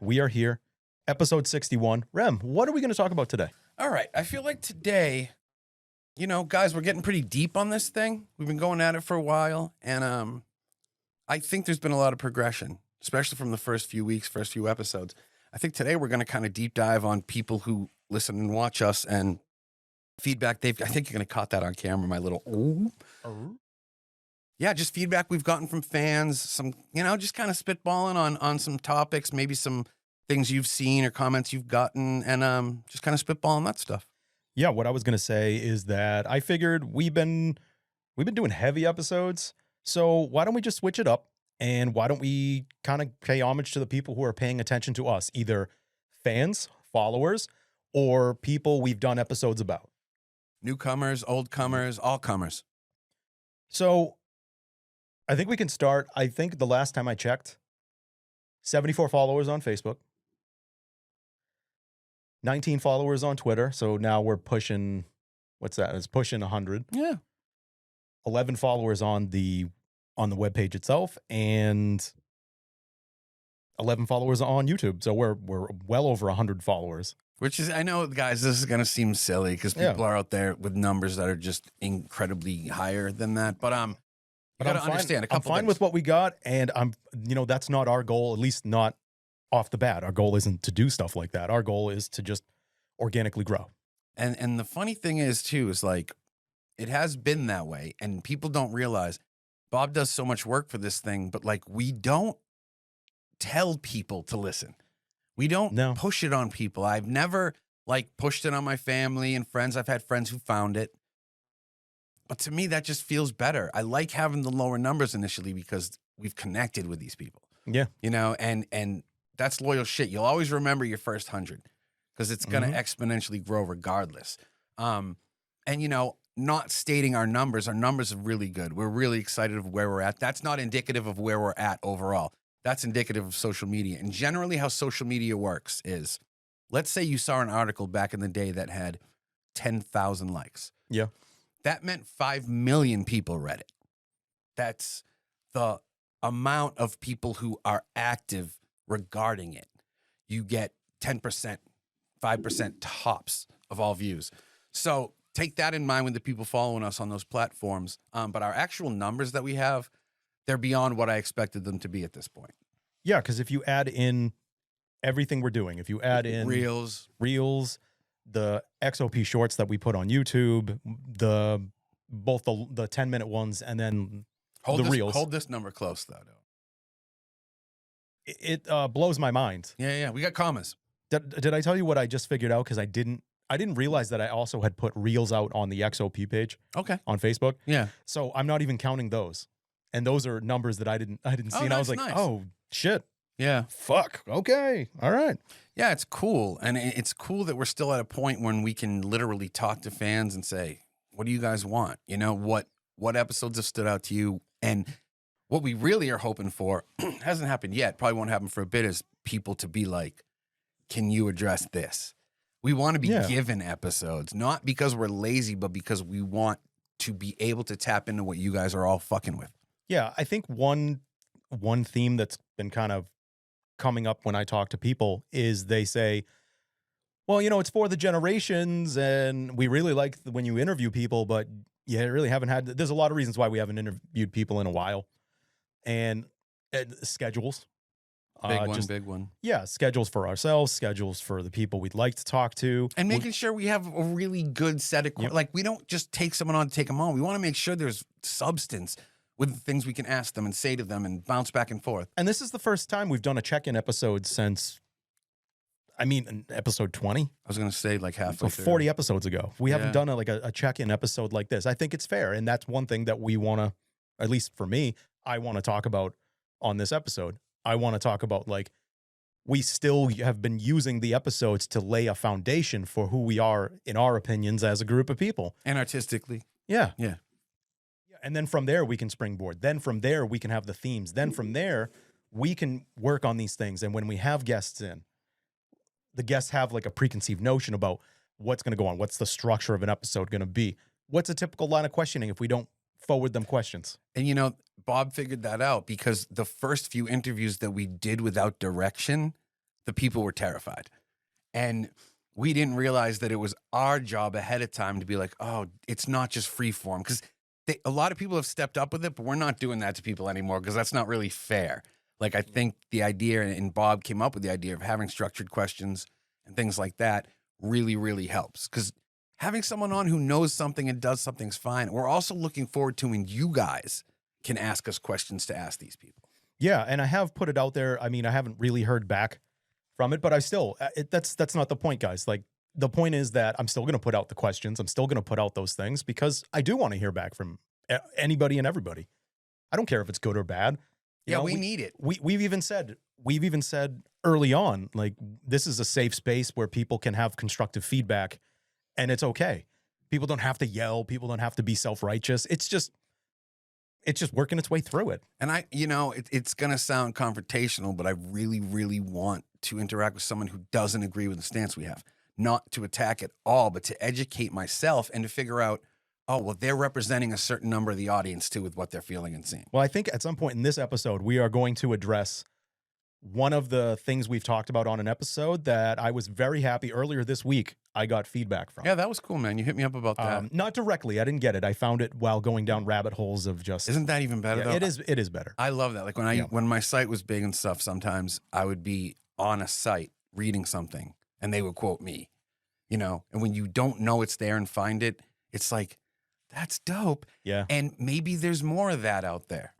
We are here. Episode 61. Rem, what are we going to talk about today? All right. I feel like today, you know, guys, we're getting pretty deep on this thing. We've been going at it for a while. And I think there's been a lot of progression, especially from the first few weeks, first few episodes. I think today we're going to kind of deep dive on people who listen and watch us and feedback. I think you're going to caught that on camera, my little, ooh. Yeah, just feedback we've gotten from fans, some, you know, just kind of spitballing on some topics, maybe some things you've seen or comments you've gotten, and just kind of spitballing that stuff. Yeah, what I was going to say is that I figured we've been doing heavy episodes, so why don't we just switch it up, and why don't we kind of pay homage to the people who are paying attention to us, either fans, followers, or people we've done episodes about. Newcomers, old comers, all comers. So I think we can start. I think the last time I checked, 74 followers on Facebook, 19 followers on Twitter. So now we're pushing, what's that? It's pushing 100. Yeah. 11 followers on the webpage itself, and 11 followers on YouTube. So we're well over 100 followers. Which is, I know, guys, this is going to seem silly because people are out there with numbers that are just incredibly higher than that. But you got to understand a couple I'm fine with what we got, and that's not our goal, at least not off the bat. Our goal isn't to do stuff like that. Our goal is to just organically grow. And the funny thing is, too, is like, it has been that way, and people don't realize Bob does so much work for this thing, but like, we don't tell people to listen. We don't push it on people. I've never like pushed it on my family and friends. I've had friends who found it. But to me, that just feels better. I like having the lower numbers initially because we've connected with these people. Yeah. You know, and that's loyal shit. You'll always remember your first 100 because it's going to exponentially grow regardless. And, you know, not stating our numbers are really good. We're really excited of where we're at. That's not indicative of where we're at overall. That's indicative of social media. And generally how social media works is, let's say you saw an article back in the day that had 10,000 likes. Yeah. That meant 5 million people read it. That's the amount of people who are active regarding it. You get 10%, 5% tops of all views. So take that in mind with the people following us on those platforms. But our actual numbers that we have, they're beyond what I expected them to be at this point. Yeah, because if you add in everything we're doing, if you add in Reels, the XOP shorts that we put on YouTube, both the 10-minute ones, and then Reels. Hold this number close, though. It blows my mind. Yeah. We got commas. Did I tell you what I just figured out? Because I didn't realize that I also had put Reels out on the XOP page. Okay. On Facebook. Yeah. So I'm not even counting those. And those are numbers that I didn't see. And I was like, nice. Oh shit. Yeah. Fuck. Okay. All right. Yeah, it's cool. And it's cool that we're still at a point when we can literally talk to fans and say, what do you guys want? You know, what episodes have stood out to you? And what we really are hoping for, hasn't happened yet, probably won't happen for a bit, is people to be like, can you address this? We want to be given episodes, not because we're lazy, but because we want to be able to tap into what you guys are all fucking with. Yeah, I think one theme that's been kind of coming up when I talk to people is they say, well, you know, it's for the generations, and we really like when you interview people, but you really haven't had, there's a lot of reasons why we haven't interviewed people in a while. And schedules. Big one. Yeah, schedules for ourselves, schedules for the people we'd like to talk to. And making sure we have a really good set of, like, we don't just take someone on to take them on. We want to make sure there's substance with things we can ask them and say to them and bounce back and forth. And this is the first time we've done a check-in episode since, episode 20. I was going to say like halfway through. 40 episodes ago. We haven't done a check-in episode like this. I think it's fair. And that's one thing that we want to, at least for me, I want to talk about on this episode. I want to talk about, like, we still have been using the episodes to lay a foundation for who we are, in our opinions, as a group of people. And artistically. Yeah. Yeah. And then from there, we can springboard. Then from there, we can have the themes. Then from there, we can work on these things. And when we have guests in, the guests have like a preconceived notion about what's going to go on. What's the structure of an episode going to be? What's a typical line of questioning if we don't forward them questions? And, you know, Bob figured that out because the first few interviews that we did without direction, the people were terrified. And we didn't realize that it was our job ahead of time to be like, oh, it's not just free form. Because a lot of people have stepped up with it, but we're not doing that to people anymore because that's not really fair. Like, I think the idea, and Bob came up with the idea of having structured questions and things like that really, really helps. Because having someone on who knows something and does something's fine. We're also looking forward to when you guys can ask us questions to ask these people. Yeah, and I have put it out there. I mean, I haven't really heard back from it, but I still, that's not the point, guys. Like, the point is that I'm still going to put out the questions. I'm still going to put out those things because I do want to hear back from anybody and everybody. I don't care if it's good or bad. You know, we need it. We've even said early on, like, this is a safe space where people can have constructive feedback, and it's okay. People don't have to yell. People don't have to be self-righteous. It's just working its way through it. And it's going to sound confrontational, but I really, really want to interact with someone who doesn't agree with the stance we have. Not to attack at all, but to educate myself and to figure out, oh, well, they're representing a certain number of the audience too with what they're feeling and seeing. Well, I think at some point in this episode, we are going to address one of the things we've talked about on an episode that I was very happy earlier this week I got feedback from. Yeah, that was cool, man. You hit me up about that. Not directly. I didn't get it. I found it while going down rabbit holes of just... Isn't that even better, yeah, though? It is better. I love that. Like, when my site was big and stuff, sometimes I would be on a site reading something and they would quote me, and when you don't know it's there and find it, it's like, that's dope. Yeah. And maybe there's more of that out there.